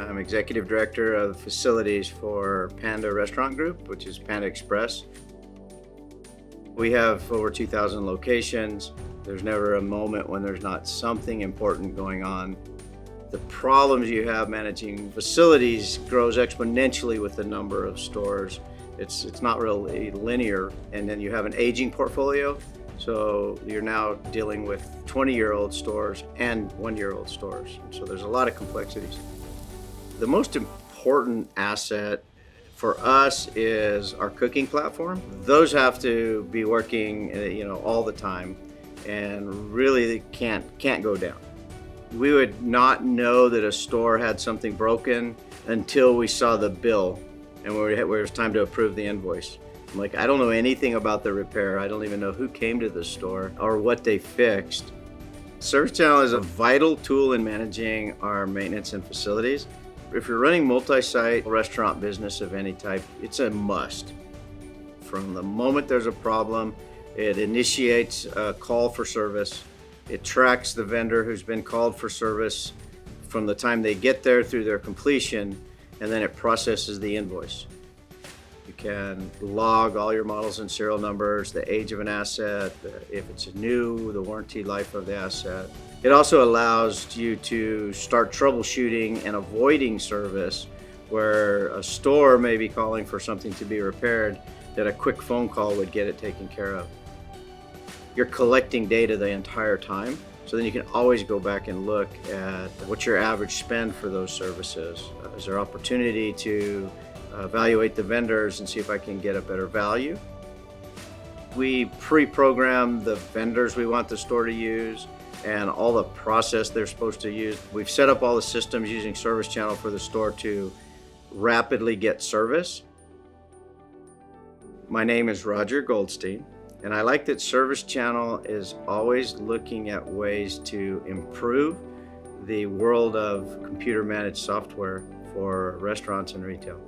I'm Executive Director of Facilities for Panda Restaurant Group, which is Panda Express. We have over 2,000 locations. There's never a moment when there's not something important going on. The problems you have managing facilities grows exponentially with the number of stores. It's not really linear, and then you have an aging portfolio. So you're now dealing with 20-year-old stores and 1-year-old stores. So there's a lot of complexities. The most important asset for us is our cooking platform. Those have to be working, all the time, and really can't go down. We would not know that a store had something broken until we saw the bill and where it was time to approve the invoice. I'm like, I don't know anything about the repair. I don't even know who came to the store or what they fixed. Service Channel is a vital tool in managing our maintenance and facilities. If you're running multi-site restaurant business of any type, it's a must. From the moment there's a problem, it initiates a call for service. It tracks the vendor who's been called for service from the time they get there through their completion, and then it processes the invoice. You can log all your models and serial numbers, the age of an asset, if it's new, the warranty life of the asset. It also allows you to start troubleshooting and avoiding service where a store may be calling for something to be repaired, that a quick phone call would get it taken care of. You're collecting data the entire time, so then you can always go back and look at what's your average spend for those services. Is there opportunity to evaluate the vendors and see if I can get a better value? We pre-program the vendors we want the store to use and all the process they're supposed to use. We've set up all the systems using Service Channel for the store to rapidly get service. My name is Roger Goldstein, and I like that Service Channel is always looking at ways to improve the world of computer managed software for restaurants and retail.